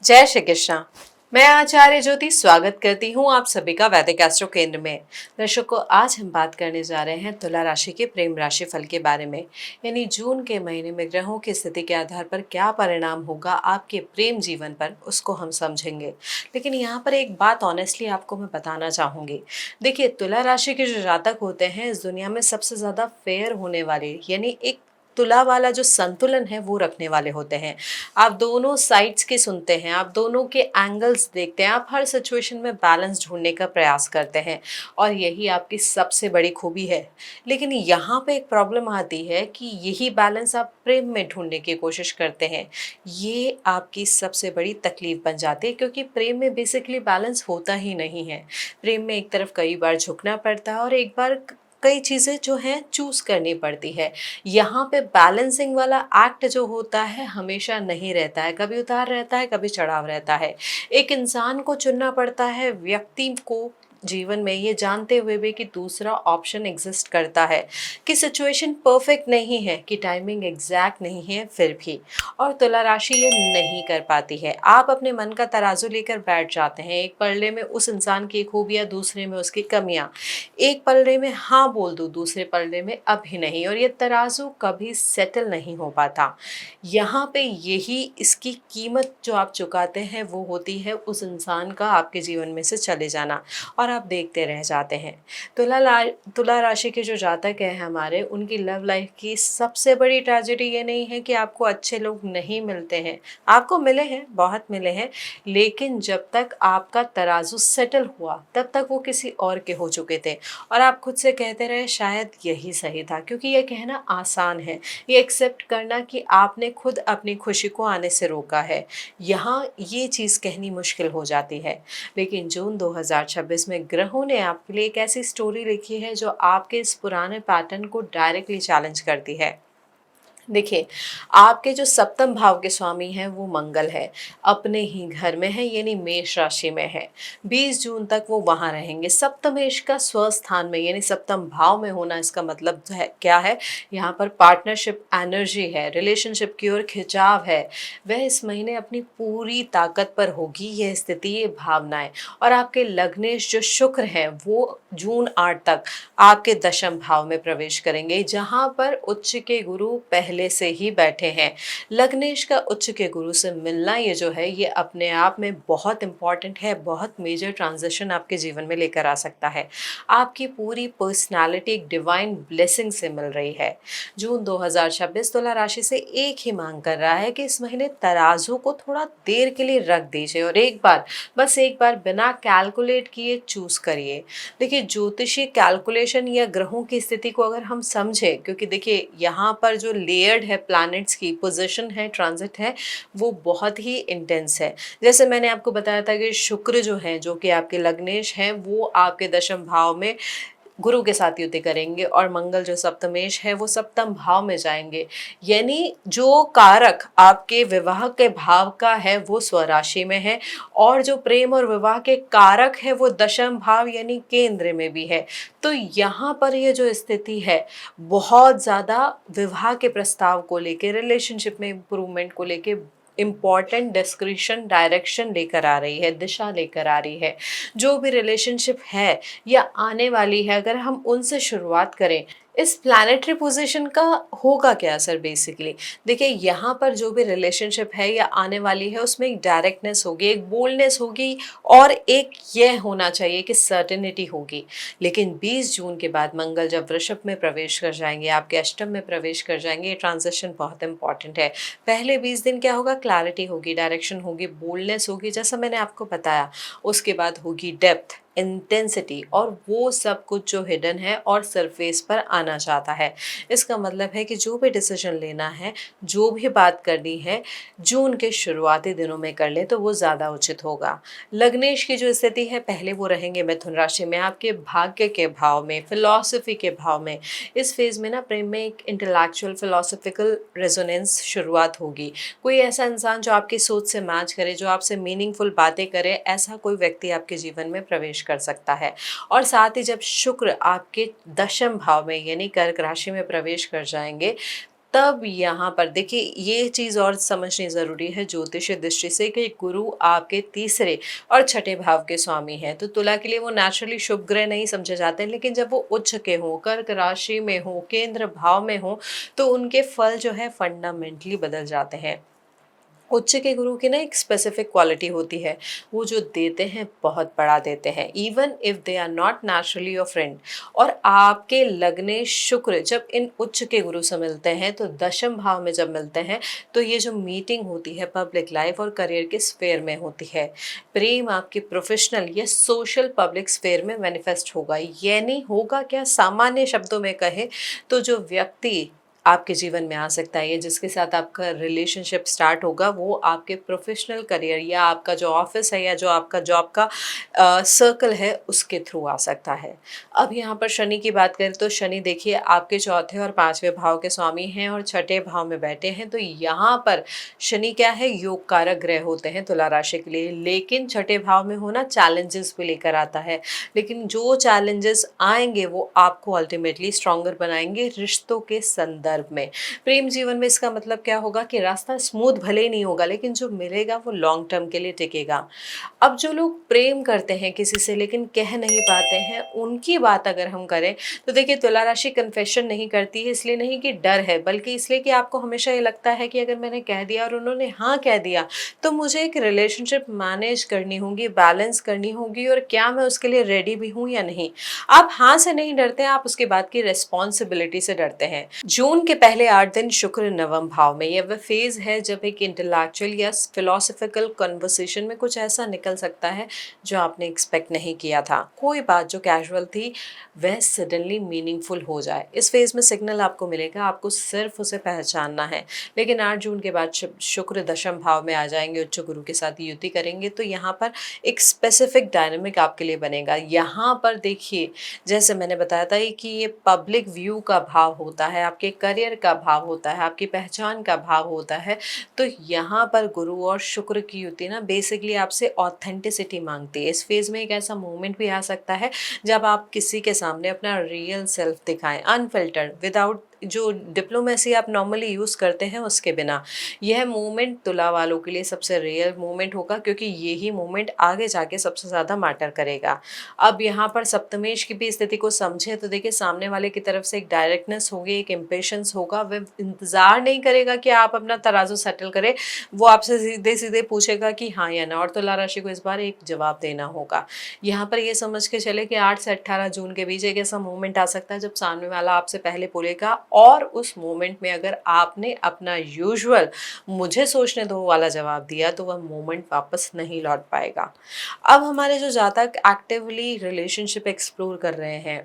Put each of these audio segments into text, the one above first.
जय श्री कृष्णा। मैं आचार्य ज्योति स्वागत करती हूँ आप सभी का वैदिक एस्ट्रो केंद्र में। दर्शकों, आज हम बात करने जा रहे हैं तुला राशि के प्रेम राशि फल के बारे में। यानी जून के महीने में ग्रहों की स्थिति के आधार पर क्या परिणाम होगा आपके प्रेम जीवन पर, उसको हम समझेंगे। लेकिन यहाँ पर एक बात ऑनेस्टली आपको मैं बताना चाहूँगी। देखिए, तुला राशि के जो जातक होते हैं इस दुनिया में सबसे ज़्यादा फेयर होने वाले, यानी एक तुला वाला जो संतुलन है वो रखने वाले होते हैं। आप दोनों साइड्स के सुनते हैं, आप दोनों के एंगल्स देखते हैं, आप हर सिचुएशन में बैलेंस ढूंढने का प्रयास करते हैं और यही आपकी सबसे बड़ी खूबी है। लेकिन यहाँ पे एक प्रॉब्लम आती है कि यही बैलेंस आप प्रेम में ढूंढने की कोशिश करते हैं। ये आपकी सबसे बड़ी तकलीफ बन जाती है, क्योंकि प्रेम में बेसिकली बैलेंस होता ही नहीं है। प्रेम में एक तरफ कई बार झुकना पड़ता है और एक बार कई चीज़ें जो हैं चूज़ करनी पड़ती है। यहाँ पे बैलेंसिंग वाला एक्ट जो होता है हमेशा नहीं रहता है, कभी उतार रहता है, कभी चढ़ाव रहता है। एक इंसान को चुनना पड़ता है, व्यक्ति को जीवन में, ये जानते हुए भी कि दूसरा ऑप्शन एग्जिस्ट करता है, कि सिचुएशन परफेक्ट नहीं है, कि टाइमिंग एग्जैक्ट नहीं है फिर भी। और तुला राशि ये नहीं कर पाती है। आप अपने मन का तराजू लेकर बैठ जाते हैं, एक पलड़े में उस इंसान की खूबियाँ, दूसरे में उसकी कमियाँ। एक पलड़े में हाँ बोल दो, दूसरे पलड़े में अभी नहीं, और ये तराजू कभी सेटल नहीं हो पाता। यहाँ पे यही इसकी कीमत जो आप चुकाते हैं वो होती है उस इंसान का आपके जीवन में से चले जाना, और आप देखते रह जाते हैं। तुला राशि के जो जातक हैं हमारे, उनकी लव लाइफ की सबसे बड़ी ट्रेजेडी ये नहीं है कि आपको अच्छे लोग नहीं मिलते हैं। आपको मिले हैं, बहुत मिले हैं, लेकिन जब तक आपका तराजू सेटल हुआ तब तक वो किसी और के हो चुके थे। और आप खुद से कहते रहे शायद यही सही था, क्योंकि ये कहना आसान है, ये एक्सेप्ट करना कि आपने खुद अपनी खुशी को आने से रोका है, यहाँ ये चीज़ कहनी मुश्किल हो जाती है। लेकिन जून 2026 में ग्रहों ने आपके लिए एक ऐसी स्टोरी लिखी है जो आपके इस पुराने पैटर्न को डायरेक्टली चैलेंज करती है। देखिए, आपके जो सप्तम भाव के स्वामी हैं वो मंगल है, अपने ही घर में है, यानी मेष राशि में है। 20 जून तक वो वहाँ रहेंगे। सप्तमेश का स्वस्थान में, यानी सप्तम भाव में होना, इसका मतलब है क्या है, यहाँ पर पार्टनरशिप एनर्जी है, रिलेशनशिप की ओर खिंचाव है। वह इस महीने अपनी पूरी ताकत पर होगी, यह स्थिति, ये भावनाएं। और आपके लग्नेश जो शुक्र हैं वो जून 8 तक आपके दशम भाव में प्रवेश करेंगे, जहां पर उच्च के गुरु पहले से ही बैठे हैं। लग्नेश का उच्च के गुरु से मिलना ये जो है, ये अपने आप में बहुत इंपॉर्टेंट है, बहुत मेजर ट्रांजिशन आपके जीवन में लेकर आ सकता है। आपकी पूरी पर्सनालिटी एक डिवाइन ब्लेसिंग से मिल रही है। जून 2026 तुला राशि से एक ही मांग कर रहा है कि इस महीने तराजू को थोड़ा देर के लिए रख दीजिए और एक बार, बस एक बार बिना कैलकुलेट किए चूज करिए। देखिए, ज्योतिषी कैलकुलेशन या ग्रहों की स्थिति को अगर हम समझें, क्योंकि देखिए यहाँ पर जो लेयर्ड है, प्लैनेट्स की पोजीशन है, ट्रांजिट है, वो बहुत ही इंटेंस है। जैसे मैंने आपको बताया था कि शुक्र जो है, जो कि आपके लग्नेश हैं, वो आपके दशम भाव में गुरु के साथ युति करेंगे, और मंगल जो सप्तमेश है वो सप्तम भाव में जाएंगे। यानी जो कारक आपके विवाह के भाव का है वो स्वराशि में है, और जो प्रेम और विवाह के कारक है वो दशम भाव यानी केंद्र में भी है। तो यहाँ पर ये जो स्थिति है, बहुत ज़्यादा विवाह के प्रस्ताव को लेके, रिलेशनशिप में इम्प्रूवमेंट को लेके इम्पॉर्टेंट डिस्क्रिशन डायरेक्शन लेकर आ रही है, दिशा लेकर आ रही है। जो भी रिलेशनशिप है या आने वाली है, अगर हम उनसे शुरुआत करें, इस प्लैनेटरी पोजीशन का होगा क्या असर बेसिकली। देखिए, यहाँ पर जो भी रिलेशनशिप है या आने वाली है उसमें एक डायरेक्टनेस होगी, एक बोल्डनेस होगी, और एक यह होना चाहिए कि सर्टेनिटी होगी। लेकिन 20 जून के बाद मंगल जब वृषभ में प्रवेश कर जाएंगे, आपके अष्टम में प्रवेश कर जाएंगे, ये ट्रांजिशन बहुत इंपॉर्टेंट है। पहले 20 दिन क्या होगा, क्लैरिटी होगी, डायरेक्शन होगी, बोल्डनेस होगी, जैसा मैंने आपको बताया। उसके बाद होगी डेप्थ, इंटेंसिटी, और वो सब कुछ जो हिडन है और सरफेस पर आना चाहता है। इसका मतलब है कि जो भी डिसीजन लेना है, जो भी बात करनी है, जून के शुरुआती दिनों में कर ले तो वो ज़्यादा उचित होगा। लग्नेश की जो स्थिति है, पहले वो रहेंगे मिथुन राशि में, आपके भाग्य के भाव में, फिलॉसफी के भाव में। इस फेज में ना प्रेम में एक इंटेलेक्चुअल फिलोसफिकल रेजोनेंस शुरुआत होगी। कोई ऐसा इंसान जो आपकी सोच से मैच करे, जो आपसे मीनिंगफुल बातें करे, ऐसा कोई व्यक्ति आपके जीवन में प्रवेश कर सकता है। और साथ ही जब शुक्र आपके दशम भाव में यानी कर्क राशि में प्रवेश कर जाएंगे, तब यहाँ पर देखिए ये चीज़ और समझनी ज़रूरी है ज्योतिषीय दृष्टि से कि गुरु आपके तीसरे और छठे भाव के स्वामी हैं। तो तुला के लिए वो नेचुरली शुभ ग्रह नहीं समझे जाते हैं, लेकिन जब वो उच्च के हों, कर्क राशि में हों, केंद्र भाव में हों, तो उनके फल जो है फंडामेंटली बदल जाते हैं। उच्च के गुरु की ना एक स्पेसिफिक क्वालिटी होती है, वो जो देते हैं बहुत बड़ा देते हैं, even if they are not naturally your friend. और आपके लग्ने शुक्र जब इन उच्च के गुरु से मिलते हैं, तो दशम भाव में जब मिलते हैं, तो ये जो मीटिंग होती है पब्लिक लाइफ और करियर के स्फेयर में होती है। प्रेम आपके प्रोफेशनल या सोशल पब्लिक स्फेयर में मैनिफेस्ट होगा। ये नहीं होगा क्या, सामान्य शब्दों में कहे तो जो व्यक्ति आपके जीवन में आ सकता है या जिसके साथ आपका रिलेशनशिप स्टार्ट होगा, वो आपके प्रोफेशनल करियर या आपका जो ऑफिस है या जो आपका जॉब का सर्कल है उसके थ्रू आ सकता है। अब यहाँ पर शनि की बात करें तो शनि देखिए आपके चौथे और पांचवें भाव के स्वामी हैं और छठे भाव में बैठे हैं। तो यहाँ पर शनि क्या है, योग कारक ग्रह होते हैं तुला राशि के लिए, लेकिन छठे भाव में होना चैलेंजेस भी लेकर आता है। लेकिन जो चैलेंजेस आएंगे वो आपको अल्टीमेटली स्ट्रॉन्गर बनाएंगे रिश्तों के संदर्भ में। प्रेम जीवन में इसका मतलब क्या होगा कि रास्ता स्मूथ भले ही नहीं होगा, लेकिन जो मिलेगा वो लॉन्ग टर्म के लिए टिकेगा। अब जो लोग प्रेम करते हैं किसी से लेकिन कह नहीं पाते हैं, उनकी बात अगर हम करें तो देखिए तुला राशि कन्फेशन नहीं करती है, इसलिए नहीं कि डर है, बल्कि इसलिए कि आपको हमेशा ये लगता है कि अगर मैंने कह दिया और उन्होंने हाँ कह दिया, तो मुझे एक रिलेशनशिप मैनेज करनी होगी, बैलेंस करनी होगी, और क्या मैं उसके लिए रेडी भी हूँ या नहीं। आप हाँ से नहीं डरते हैं, आप उसके बाद की रिस्पॉन्सिबिलिटी से डरते हैं। जून के पहले 8 दिन शुक्र नवम भाव में, यह वह फेज है जब एक इंटेलेक्चुअल या फिलोसफिकल कन्वर्सेशन में कुछ ऐसा निकल सकता है जो आपने एक्सपेक्ट नहीं किया था। कोई बात जो कैजुअल थी वह सडनली मीनिंगफुल हो जाए। इस फेज में सिग्नल आपको मिलेगा, आपको सिर्फ उसे पहचानना है। लेकिन 8 जून के बाद शुक्र दशम भाव में आ जाएंगे, उच्च गुरु के साथ युति करेंगे, तो यहाँ पर एक स्पेसिफिक डायनामिक आपके लिए बनेगा। यहाँ पर देखिए जैसे मैंने बताया था कि ये पब्लिक व्यू का भाव होता है, आपके करियर का भाव होता है, आपकी पहचान का भाव होता है। तो यहाँ पर गुरु और शुक्र की युति ना बेसिकली आपसे ऑथेंटिसिटी मांगती है। इस फेज में एक ऐसा मोमेंट भी आ सकता है जब आप किसी के सामने अपना रियल सेल्फ दिखाएं, अनफिल्टर्ड, विदाउट जो डिप्लोमेसी आप नॉर्मली यूज़ करते हैं उसके बिना। यह मोमेंट तुला वालों के लिए सबसे रियल मोमेंट होगा, क्योंकि यही मोमेंट आगे जाके सबसे ज़्यादा मैटर करेगा। अब यहाँ पर सप्तमेश की भी स्थिति को समझे तो देखिए सामने वाले की तरफ से एक डायरेक्टनेस होगी, एक इम्पेशंस होगा। वह इंतज़ार नहीं करेगा कि आप अपना तराजू सेटल करें, वो आपसे सीधे सीधे पूछेगा कि हाँ या ना, और तुला राशि को इस बार एक जवाब देना होगा। यहाँ पर ये समझ के चले कि 8 से 18 जून के बीच एक ऐसा मोमेंट आ सकता है जब सामने वाला आपसे पहले बोलेगा, और उस मोमेंट में अगर आपने अपना यूजुअल मुझे सोचने दो वाला जवाब दिया तो वह मोमेंट वापस नहीं लौट पाएगा। अब हमारे जो जातक एक्टिवली रिलेशनशिप एक्सप्लोर कर रहे हैं,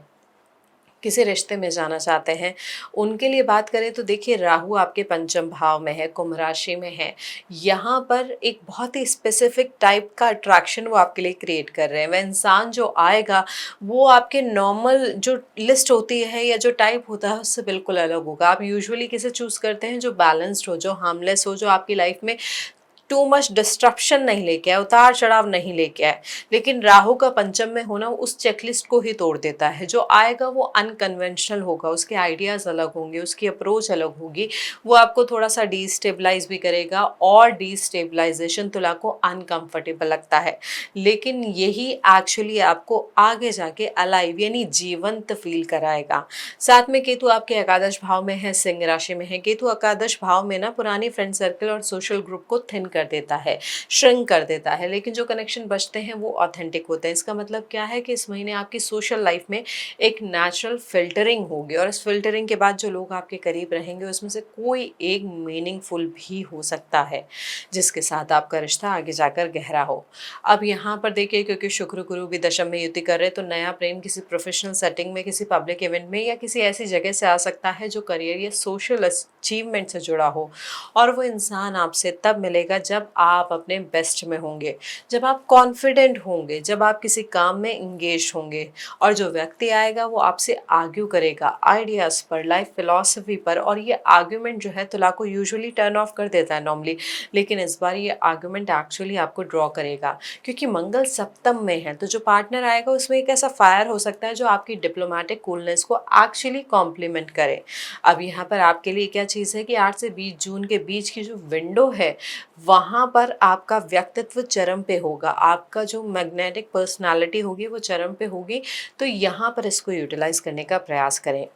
किसी रिश्ते में जाना चाहते हैं, उनके लिए बात करें तो देखिए राहु आपके पंचम भाव में है, कुंभ राशि में है। यहाँ पर एक बहुत ही स्पेसिफिक टाइप का अट्रैक्शन वो आपके लिए क्रिएट कर रहे हैं। वह इंसान जो आएगा वो आपके नॉर्मल जो लिस्ट होती है या जो टाइप होता है उससे बिल्कुल अलग होगा। आप यूजुअली किसे चूज़ करते हैं, जो बैलेंस्ड हो, जो हार्मलेस हो, जो आपकी लाइफ में टू मच डिस्ट्रप्शन नहीं लेके आए, उतार चढ़ाव नहीं लेके आए। लेकिन राहु का पंचम में होना उस चेकलिस्ट को ही तोड़ देता है। जो आएगा वो अनकन्वेंशनल होगा, उसके आइडियाज़ अलग होंगे, उसकी अप्रोच अलग होगी। वो आपको थोड़ा सा डिस्टेबलाइज भी करेगा, और डिस्टेबलाइजेशन तुला को अनकंफर्टेबल लगता है, लेकिन यही एक्चुअली आपको आगे जाके अलाइव यानी जीवंत फील कराएगा। साथ में केतु आपके एकादश भाव में है, सिंह राशि में है। केतु एकादश भाव में ना पुरानी फ्रेंड सर्कल और सोशल ग्रुप को थिन कर देता है, श्रिंक कर देता है, लेकिन जो कनेक्शन बचते हैं वो ऑथेंटिक होते हैं। इसका मतलब क्या है कि इस महीने आपकी सोशल लाइफ में एक नेचुरल फिल्टरिंग होगी, और इस फिल्टरिंग के बाद जो लोग आपके करीब रहेंगे उसमें से कोई एक मीनिंगफुल भी हो सकता है जिसके साथ आपका रिश्ता आगे जाकर गहरा हो। अब यहाँ पर देखिए क्योंकि शुक्र गुरु भी दशम में युति कर रहे, तो नया प्रेम किसी प्रोफेशनल सेटिंग में, किसी पब्लिक इवेंट में या किसी ऐसी जगह से आ सकता है जो करियर या सोशल अचीवमेंट से जुड़ा हो। और वो इंसान आपसे तब मिलेगा जब आप अपने बेस्ट में होंगे, जब आप कॉन्फिडेंट होंगे, जब आप किसी काम में इंगेज होंगे। और जो व्यक्ति आएगा वो आपसे आर्ग्यू करेगा आइडियाज़ पर, लाइफ फिलॉसफी पर, और ये आर्ग्यूमेंट जो है तुला को यूजुअली टर्न ऑफ कर देता है नॉर्मली, लेकिन इस बार ये आर्ग्यूमेंट एक्चुअली आपको ड्रॉ करेगा, क्योंकि मंगल सप्तम में है। तो जो पार्टनर आएगा उसमें एक ऐसा फायर हो सकता है जो आपकी डिप्लोमेटिक कूलनेस को एक्चुअली कॉम्प्लीमेंट करे। अब यहाँ पर आपके लिए क्या चीज़ है कि 8 से 20 जून के बीच की जो विंडो है, वहाँ पर आपका व्यक्तित्व चरम पे होगा, आपका जो मैग्नेटिक पर्सनालिटी होगी वो चरम पे होगी। तो यहाँ पर इसको यूटिलाइज करने का प्रयास करें।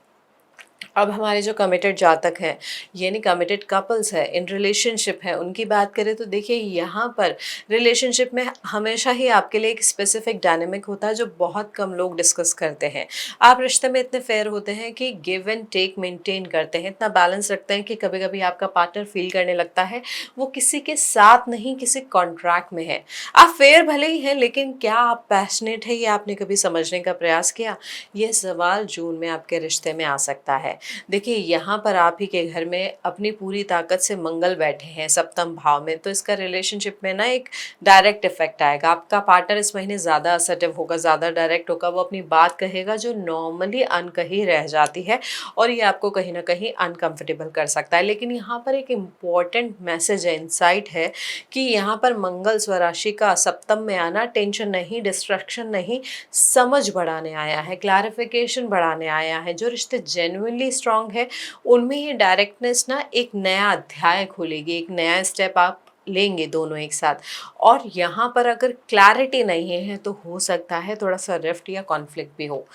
अब हमारे जो कमिटेड जातक हैं, यानी कमिटेड कपल्स हैं, इन रिलेशनशिप हैं, उनकी बात करें तो देखिए यहाँ पर रिलेशनशिप में हमेशा ही आपके लिए एक स्पेसिफिक डायनेमिक होता है जो बहुत कम लोग डिस्कस करते हैं। आप रिश्ते में इतने फेयर होते हैं कि गिव एंड टेक मेंटेन करते हैं, इतना बैलेंस रखते हैं कि कभी कभी आपका पार्टनर फील करने लगता है वो किसी के साथ नहीं, किसी कॉन्ट्रैक्ट में है। आप फेयर भले ही हैं, लेकिन क्या आप पैशनेट है, ये आपने कभी समझने का प्रयास किया? यह सवाल जून में आपके रिश्ते में आ सकता है। देखिए यहाँ पर आप ही के घर में अपनी पूरी ताकत से मंगल बैठे हैं सप्तम भाव में, तो इसका रिलेशनशिप में ना एक डायरेक्ट इफेक्ट आएगा। आपका पार्टनर इस महीने ज़्यादा असर्टिव होगा, ज़्यादा डायरेक्ट होगा, वो अपनी बात कहेगा जो नॉर्मली अनकही रह जाती है, और ये आपको कहीं ना कहीं अनकंफर्टेबल कर सकता है। लेकिन यहाँ पर एक इम्पॉर्टेंट मैसेज है, इंसाइट है, कि यहाँ पर मंगल स्वराशि का सप्तम में आना टेंशन नहीं, डिस्ट्रक्शन नहीं, समझ बढ़ाने आया है, क्लैरिफिकेशन बढ़ाने आया है। जो रिश्ते जेन्युइनली स्ट्रांग है उनमें ये डायरेक्टनेस ना एक नया अध्याय खोलेगी, एक नया स्टेप आप लेंगे दोनों एक साथ। और यहाँ पर अगर क्लैरिटी नहीं है तो हो सकता है थोड़ा सा रिफ्ट या कॉन्फ्लिक्ट भी हो।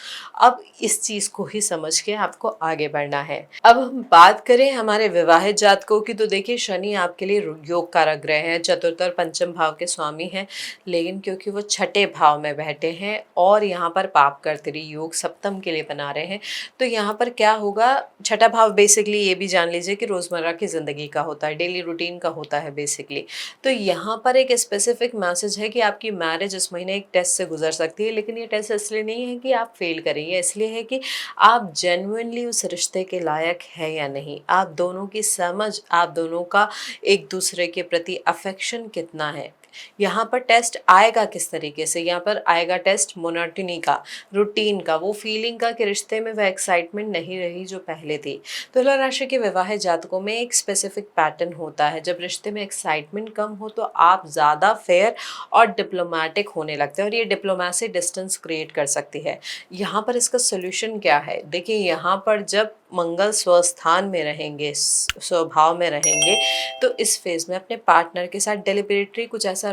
अब इस चीज़ को ही समझ के आपको आगे बढ़ना है। अब हम बात करें हमारे विवाहित जातकों की, तो देखिए शनि आपके लिए योग कारक ग्रह है, चतुर्थ और पंचम भाव के स्वामी हैं, लेकिन क्योंकि वो छठे भाव में बैठे हैं और यहाँ पर पाप कर्तरी योग सप्तम के लिए बना रहे हैं, तो यहाँ पर क्या होगा, छठा भाव बेसिकली ये भी जान लीजिए कि रोज़मर्रा की ज़िंदगी का होता है, डेली रूटीन का होता है बेसिकली। तो यहाँ पर एक स्पेसिफिक मैसेज है कि आपकी मैरिज इस महीने एक टेस्ट से गुजर सकती है, लेकिन ये टेस्ट इसलिए नहीं है कि आप फेल करेंगे, इसलिए है कि आप जेन्युइनली उस रिश्ते के लायक है या नहीं, आप दोनों की समझ, आप दोनों का एक दूसरे के प्रति अफेक्शन कितना है। यहाँ पर टेस्ट आएगा किस तरीके से, यहाँ पर आएगा टेस्ट मोनोटनी का, रूटीन का, वो फीलिंग का कि रिश्ते में वह एक्साइटमेंट नहीं रही जो पहले थी। तुला राशि के विवाहित जातकों में एक स्पेसिफिक पैटर्न होता है, जब रिश्ते में एक्साइटमेंट कम हो तो आप ज़्यादा फेयर और डिप्लोमेटिक होने लगते हैं, और ये डिप्लोमेसी डिस्टेंस क्रिएट कर सकती है। यहाँ पर इसका सोल्यूशन क्या है, देखिए यहाँ पर जब मंगल स्वस्थान में रहेंगे, स्वभाव में रहेंगे, तो इस फेज में अपने पार्टनर के साथ डेलिबरेटली कुछ ऐसा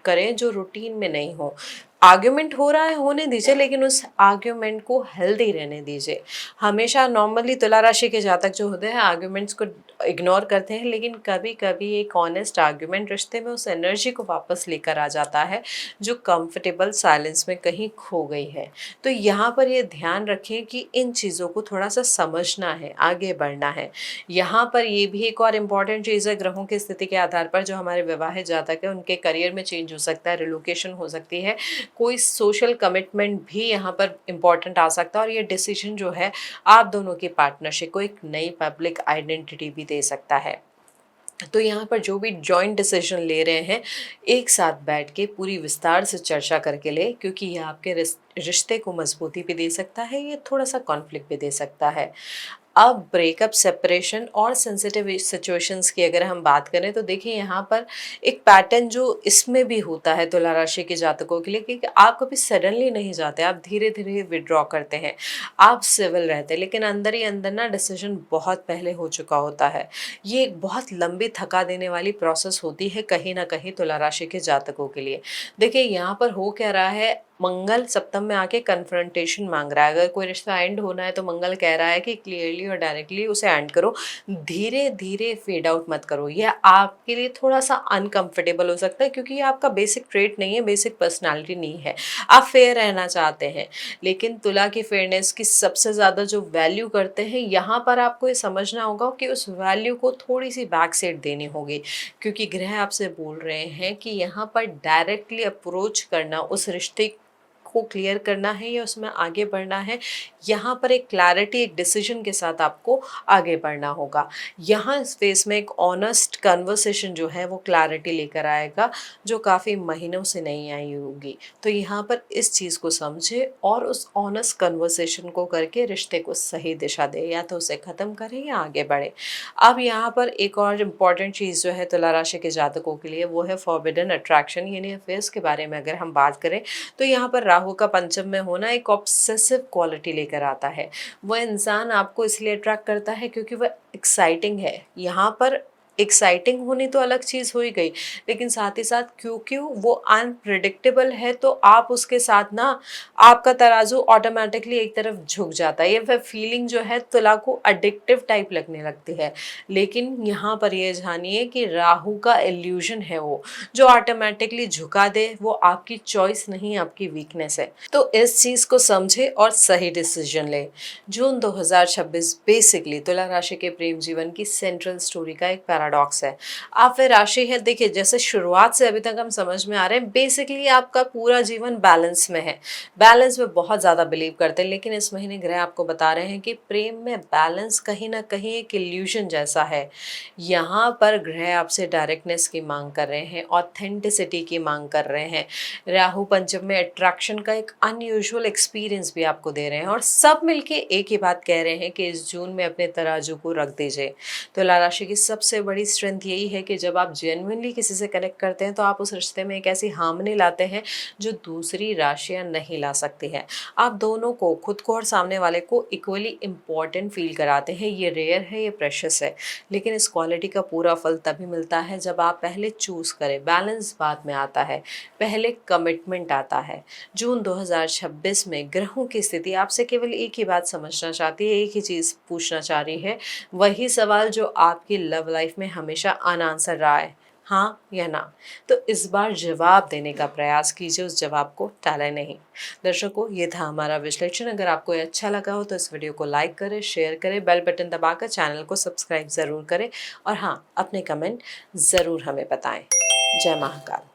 करें जो रूटीन में नहीं हो। आर्ग्यूमेंट हो रहा है, होने दीजिए, लेकिन उस आर्ग्यूमेंट को हेल्दी रहने दीजिए। हमेशा नॉर्मली तुला राशि के जातक जो होते हैं आर्ग्यूमेंट्स को इग्नोर करते हैं, लेकिन कभी कभी एक ऑनेस्ट आर्ग्यूमेंट रिश्ते में उस एनर्जी को वापस लेकर आ जाता है जो कंफर्टेबल साइलेंस में कहीं खो गई है। तो यहाँ पर ये ध्यान रखें कि इन चीज़ों को थोड़ा सा समझना है, आगे बढ़ना है। यहाँ पर ये भी एक और इम्पॉर्टेंट चीज़ है, ग्रहों की स्थिति के आधार पर जो हमारे विवाहित जातक है उनके करियर में चेंज हो सकता है, रिलोकेशन हो सकती है, कोई सोशल कमिटमेंट भी यहाँ पर इम्पॉर्टेंट आ सकता है, और ये डिसीजन जो है आप दोनों की पार्टनरशिप को एक नई पब्लिक आइडेंटिटी भी दे सकता है। तो यहाँ पर जो भी जॉइंट डिसीजन ले रहे हैं, एक साथ बैठ के पूरी विस्तार से चर्चा करके ले, क्योंकि ये आपके रिश्ते को मजबूती भी दे सकता है, ये थोड़ा सा कॉन्फ्लिक्ट भी दे सकता है। अब ब्रेकअप, सेपरेशन और सेंसिटिव सिचुएशंस की अगर हम बात करें तो देखिए यहाँ पर एक पैटर्न जो इसमें भी होता है तुला राशि के जातकों के लिए, कि आप कभी सडनली नहीं जाते, आप धीरे धीरे विड्रॉ करते हैं, आप सिविल रहते हैं, लेकिन अंदर ही अंदर ना डिसीजन बहुत पहले हो चुका होता है। ये एक बहुत लंबी थका देने वाली प्रोसेस होती है कहीं ना कहीं तुला राशि के जातकों के लिए। देखिए यहाँ पर हो क्या रहा है, मंगल सप्तम में आके कन्फ्रंटेशन मांग रहा है। अगर कोई रिश्ता एंड होना है तो मंगल कह रहा है कि क्लियरली और डायरेक्टली उसे एंड करो, धीरे धीरे फेड आउट मत करो। यह आपके लिए थोड़ा सा अनकंफर्टेबल हो सकता है, क्योंकि ये आपका बेसिक ट्रेट नहीं है, बेसिक पर्सनालिटी नहीं है। आप फेयर रहना चाहते हैं, लेकिन तुला की फेयरनेस की सबसे ज़्यादा जो वैल्यू करते हैं, यहाँ पर आपको ये समझना होगा कि उस वैल्यू को थोड़ी सी बैक सेट देनी होगी, क्योंकि ग्रह आपसे बोल रहे हैं कि यहाँ पर डायरेक्टली अप्रोच करना उस रिश्ते को क्लियर करना है या उसमें आगे बढ़ना है, यहाँ पर एक क्लैरिटी, एक डिसीजन के साथ आपको आगे बढ़ना होगा। यहाँ इस फेस में एक ऑनेस्ट कन्वर्सेशन जो है वो क्लैरिटी लेकर आएगा, जो काफ़ी महीनों से नहीं आई होगी। तो यहाँ पर इस चीज़ को समझे और उस ऑनेस्ट कन्वर्सेशन को करके रिश्ते को सही दिशा दे, या तो उसे ख़त्म करें या आगे बढ़े। अब यहाँ पर एक और इम्पॉर्टेंट चीज़ जो है तुला राशि के जातकों के लिए, वो है फॉरबिडन अट्रैक्शन, यानी अफेयर्स के बारे में अगर हम बात करें तो यहाँ पर राहु का पंचम में होना एक ऑब्सेसिव क्वालिटी लेकर आता है। वह इंसान आपको इसलिए अट्रैक्ट करता है क्योंकि वह एक्साइटिंग है। यहाँ पर एक्साइटिंग होनी तो अलग चीज़ हो ही गई, लेकिन साथ ही साथ क्योंकि वो अनप्रिडिक्टेबल है तो आप उसके साथ ना, आपका तराजू ऑटोमेटिकली एक तरफ झुक जाता है। ये फिर फीलिंग जो है तुला को एडिक्टिव टाइप लगने लगती है। लेकिन यहाँ पर ये जानिए कि राहु का इल्यूजन है वो, जो ऑटोमेटिकली झुका दे, वो आपकी चॉइस नहीं, आपकी वीकनेस है। तो इस चीज़ को समझे और सही डिसीजन ले। जून 2026 बेसिकली तुला राशि के प्रेम जीवन की सेंट्रल स्टोरी का एक पैराडॉक्स है। आप वह राशि है, देखिए जैसे शुरुआत से अभी तक हम समझ में आ रहे हैं, बेसिकली आपका पूरा जीवन बैलेंस में है, बैलेंस में बहुत ज़्यादा बिलीव करते हैं। लेकिन इस महीने ग्रह आपको बता रहे हैं कि प्रेम में बैलेंस कहीं ना कहीं एक इल्यूजन जैसा है। यहाँ पर ग्रह आपसे डायरेक्टनेस की मांग कर रहे हैं, ऑथेंटिसिटी की मांग कर रहे हैं। राहु पंचम में अट्रैक्शन का एक अनयूजुअल एक्सपीरियंस भी आपको दे रहे हैं, और सब मिलके एक ही बात कह रहे हैं कि इस जून में अपने तराजू को रख दीजिए। तो तुला राशि की सबसे बड़ी स्ट्रेंथ यही है कि जब आप जेन्युइनली किसी से कनेक्ट करते हैं तो आप उस रिश्ते में एक ऐसी हार्मनी लाते हैं जो दूसरी राशियां नहीं ला सकती हैं। आप दोनों को, खुद को और सामने वाले को, इक्वली इम्पॉर्टेंट फील कराते हैं। ये रेयर है, ये प्रेशियस है, लेकिन इस क्वालिटी का पूरा फल तभी मिलता है जब आप पहले चूज करें। बैलेंस बाद में आता है, पहले कमिटमेंट आता है। जून 2026 में ग्रहों की स्थिति आपसे केवल एक ही बात समझना चाहती है, एक ही चीज़ पूछना चाह रही है, वही सवाल जो आपकी लव लाइफ में हमेशा अनआंसर रहा है, हाँ या ना। तो इस बार जवाब देने का प्रयास कीजिए, उस जवाब को टालें नहीं। दर्शकों, ये था हमारा विश्लेषण। अगर आपको ये अच्छा लगा हो तो इस वीडियो को लाइक करें, शेयर करें, बेल बटन दबाकर चैनल को सब्सक्राइब ज़रूर करें, और हाँ, अपने कमेंट ज़रूर हमें बताएं। जय महाकाल।